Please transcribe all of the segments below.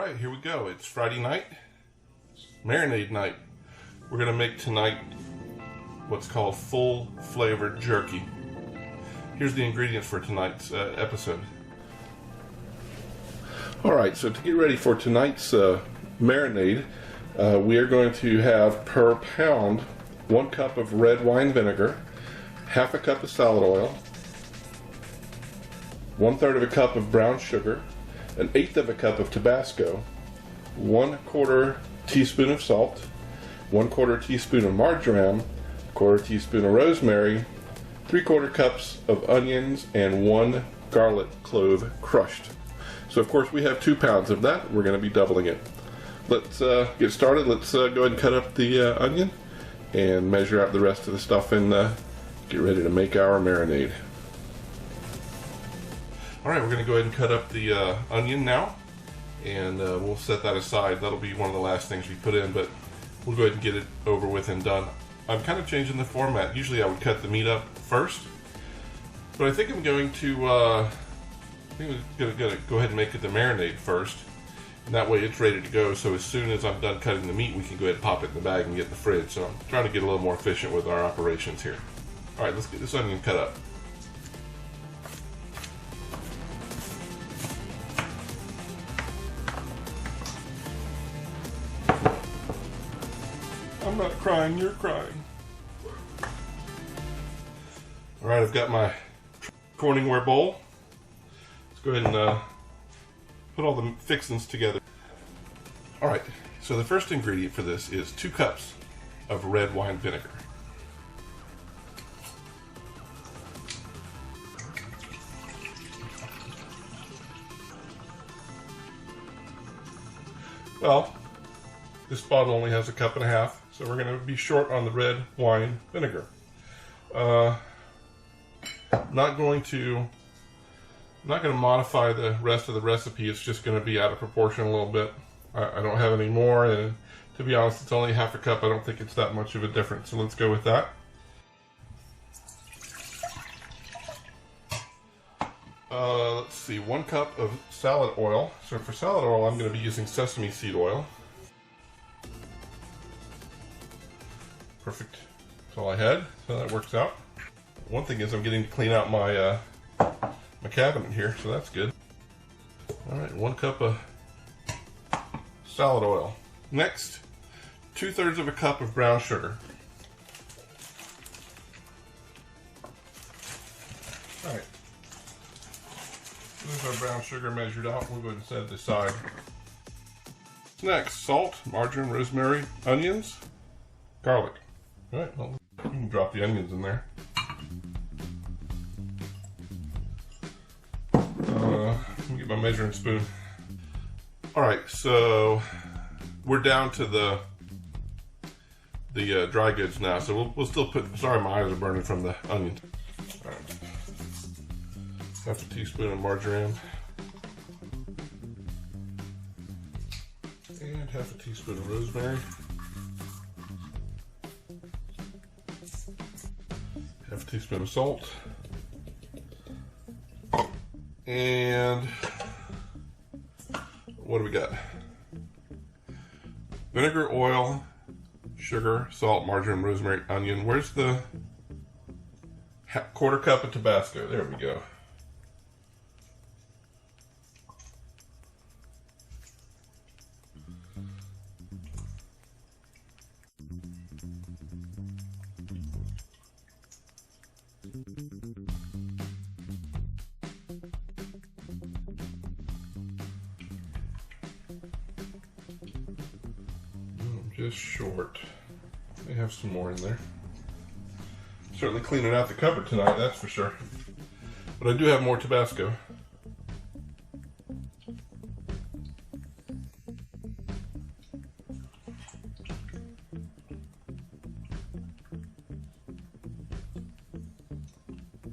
Alright, here we go. It's Friday night. It's marinade night. We're going to make tonight what's called full flavored jerky. Here's the ingredients for tonight's episode. Alright, so to get ready for tonight's marinade, we are going to have per pound 1 cup of red wine vinegar, half a cup of salad oil, 1/3 of a cup of brown sugar, 1/8 of a cup of Tabasco, 1/4 teaspoon of salt, 1/4 teaspoon of marjoram, 1/4 teaspoon of rosemary, 3/4 cups of onions, and 1 garlic clove crushed. So of course we have 2 pounds of that. We're going to be doubling it. Let's get started. Let's go ahead and cut up the onion and measure out the rest of the stuff and get ready to make our marinade. Alright, we're going to go ahead and cut up the onion now, and we'll set that aside. That'll be one of the last things we put in, but we'll go ahead and get it over with and done. I'm kind of changing the format. Usually I would cut the meat up first, but I think I'm going to go ahead and make it the marinade first, and that way it's ready to go, so as soon as I'm done cutting the meat we can go ahead and pop it in the bag and get in the fridge. So I'm trying to get a little more efficient with our operations here. Alright, let's get this onion cut up. I'm not crying, you're crying. Alright, I've got my Corningware bowl. Let's go ahead and put all the fixings together. Alright, so the first ingredient for this is 2 cups of red wine vinegar. Well, this bottle only has 1.5 cups, so we're going to be short on the red wine vinegar. Not going to modify the rest of the recipe. It's just going to be out of proportion a little bit. I don't have any more, and to be honest, it's only 1/2 cup. I don't think it's that much of a difference, so let's go with that. Let's see, 1 cup of salad oil. So for salad oil, I'm going to be using sesame seed oil. Perfect. That's all I had, so that works out. One thing is I'm getting to clean out my my cabinet here, so that's good. Alright, 1 cup of salad oil. Next, 2/3 of a cup of brown sugar. Alright. There's our brown sugar measured out. We'll go ahead and set it aside. Next, salt, marjoram, rosemary, onions, garlic. Alright, well, you can drop the onions in there. Let me get my measuring spoon. Alright, so we're down to the dry goods now, so we'll still put, sorry my eyes are burning from the onions. Alright. 1/2 teaspoon of marjoram. And 1/2 teaspoon of rosemary. 1/2 teaspoon of salt. And what do we got? Vinegar, oil, sugar, salt, marjoram, rosemary, onion. Where's the 1/4 cup of Tabasco? There we go. Just short. May have some more in there. Certainly cleaning out the cupboard tonight, that's for sure. But I do have more Tabasco.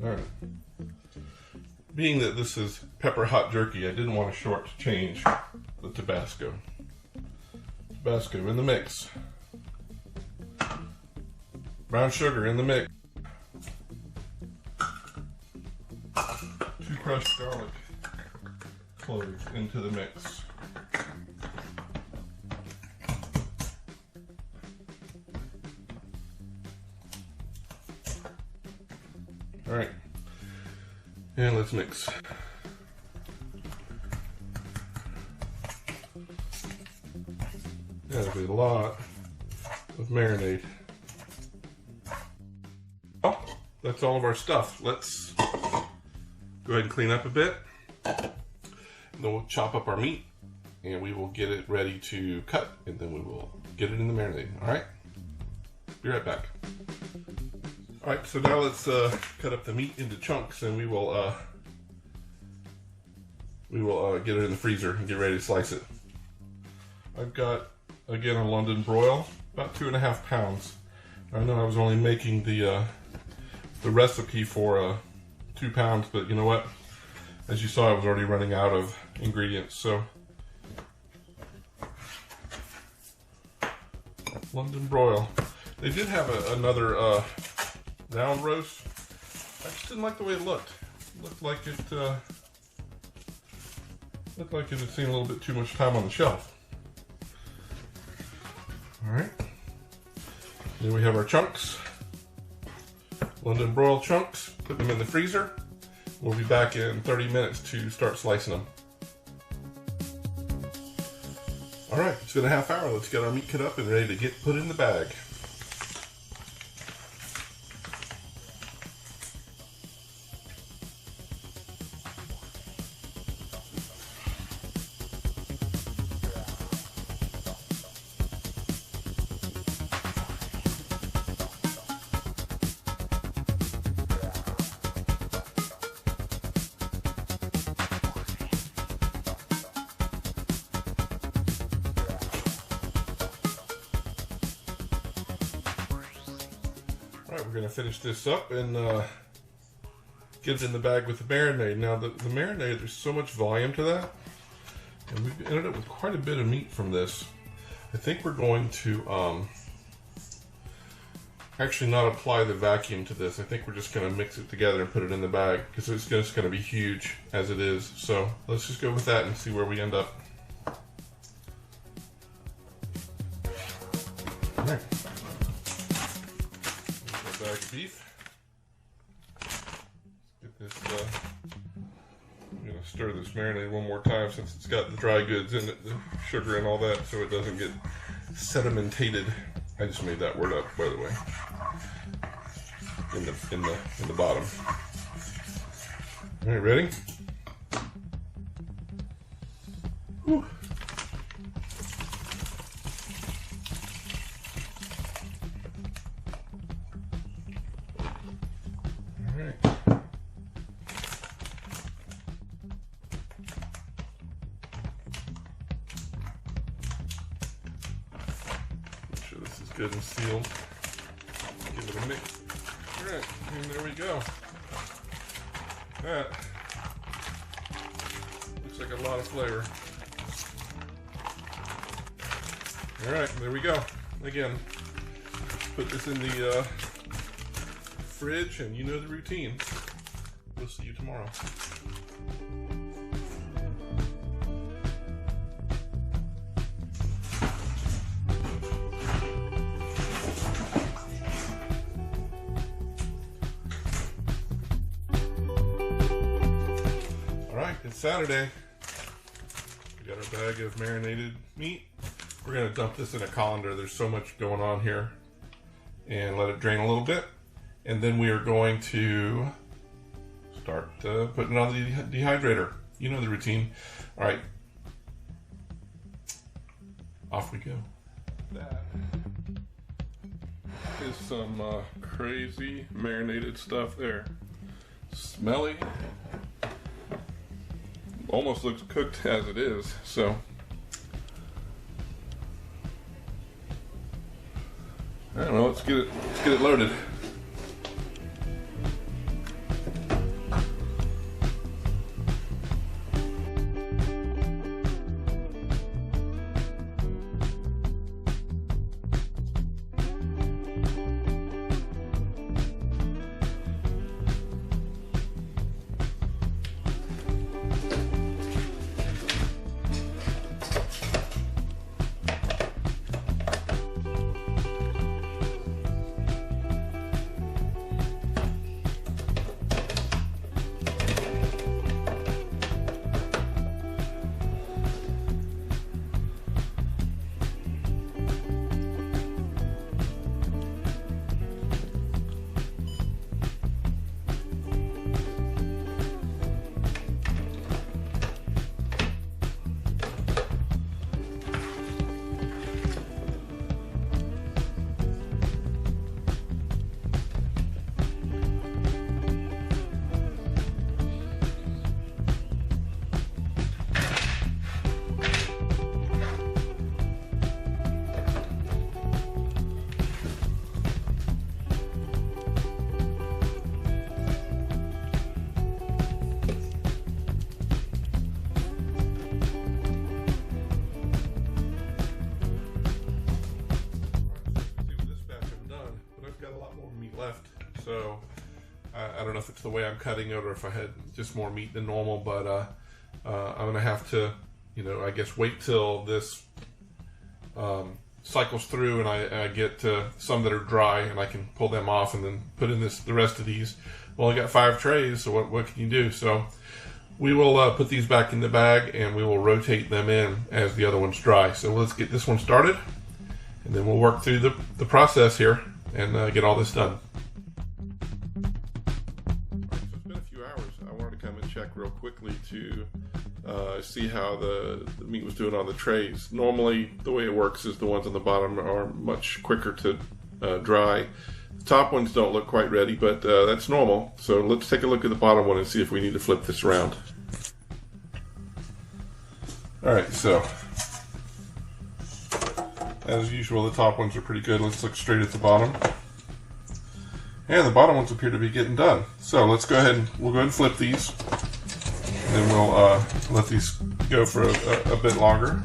Alright. Being that this is pepper hot jerky, I didn't want to shortchange the Tabasco. Tabasco in the mix. Brown sugar in the mix. 2 crushed garlic cloves into the mix. All right, and let's mix. That'll be a lot of marinade. Oh, that's all of our stuff. Let's go ahead and clean up a bit. And then we'll chop up our meat and we will get it ready to cut, and then we will get it in the marinade. All right, be right back. All right, so now let's cut up the meat into chunks, and we will get it in the freezer and get ready to slice it. I've got, again, a London broil, about 2.5 pounds. I know I was only making the recipe for 2 pounds, but you know what? As you saw, I was already running out of ingredients, so London broil. They did have another round roast. I just didn't like the way it looked. It looked like it had seen a little bit too much time on the shelf. All right. Then we have our chunks, London broil chunks. Put them in the freezer. We'll be back in 30 minutes to start slicing them. All right, it's been a half hour. Let's get our meat cut up and ready to get put in the bag. Alright, we're going to finish this up and get it in the bag with the marinade. Now, the marinade, there's so much volume to that, and we've ended up with quite a bit of meat from this. I think we're going to actually not apply the vacuum to this. I think we're just going to mix it together and put it in the bag, because it's just going to be huge as it is. So let's just go with that and see where we end up. Alright. Bag of beef. Get this. I'm gonna stir this marinade one more time since it's got the dry goods in it, the sugar and all that, so it doesn't get sedimentated. I just made that word up, by the way. In the bottom. All right, ready? Whew. Good and sealed. Give it a mix. Alright, and there we go. That looks like a lot of flavor. Alright, there we go. Again, put this in the fridge, and you know the routine. We'll see you tomorrow. It's Saturday. We got our bag of marinated meat. We're going to dump this in a colander. There's so much going on here. And let it drain a little bit. And then we are going to start putting it on the dehydrator. You know the routine. All right. Off we go. That is some crazy marinated stuff there. Smelly. Almost looks cooked as it is, so I don't know, let's get it loaded. know if it's the way I'm cutting it or if I had just more meat than normal, but I'm going to have to, I guess wait till this cycles through and I get some that are dry and I can pull them off and then put in the rest of these. Well, I got 5 trays, so what can you do? So we will put these back in the bag and we will rotate them in as the other ones dry. So let's get this one started and then we'll work through the process here and get all this done. So it's been a few hours. I wanted to come and check real quickly to see how the meat was doing on the trays. Normally the way it works is the ones on the bottom are much quicker to dry. The top ones don't look quite ready, but that's normal. So let's take a look at the bottom one and see if we need to flip this around. Alright, so as usual, the top ones are pretty good. Let's look straight at the bottom. And the bottom ones appear to be getting done. So let's go ahead and flip these. And we'll let these go for a bit longer.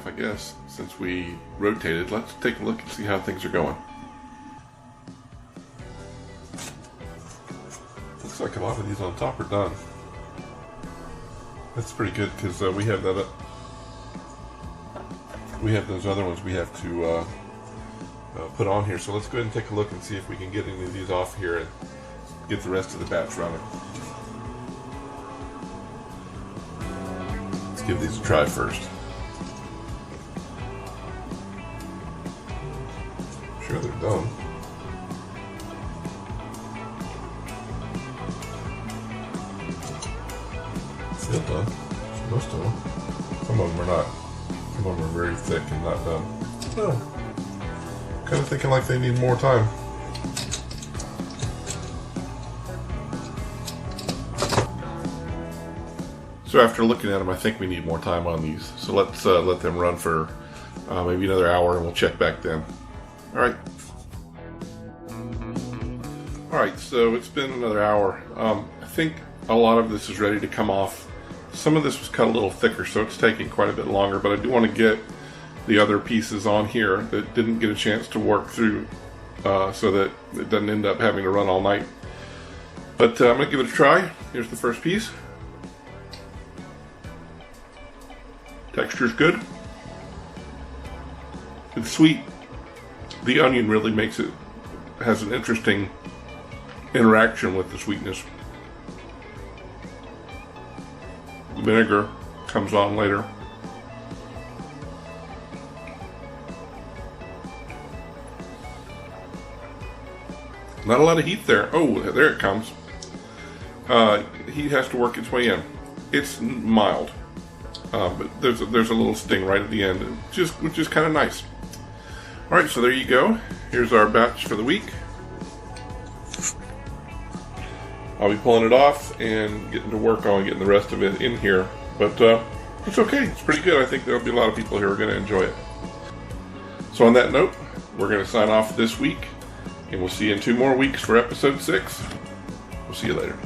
I guess, since we rotated. Let's take a look and see how things are going. Looks like a lot of these on top are done. That's pretty good because we have that. We have those other ones we have to put on here. So let's go ahead and take a look and see if we can get any of these off here and get the rest of the batch running. Let's give these a try first. Sure they're done. Still done. Most of them. Some of them are not. Some of them are very thick and not done. Oh. Kind of thinking like they need more time. So after looking at them, I think we need more time on these. So let's let them run for maybe another hour and we'll check back then. Alright. Alright, so it's been another hour. I think a lot of this is ready to come off. Some of this was cut a little thicker, so it's taking quite a bit longer, but I do want to get the other pieces on here that didn't get a chance to work through so that it doesn't end up having to run all night. But I'm going to give it a try. Here's the first piece. Texture's good. It's sweet. The onion really makes it, has an interesting interaction with the sweetness. The vinegar comes on later. Not a lot of heat there. Oh, there it comes. Heat has to work its way in. It's mild, but there's a little sting right at the end, which is kind of nice. All right, so there you go. Here's our batch for the week. I'll be pulling it off and getting to work on getting the rest of it in here, but it's okay. It's pretty good. I think there'll be a lot of people who are going to enjoy it. So on that note, we're going to sign off this week, and we'll see you in 2 more weeks for episode 6. We'll see you later.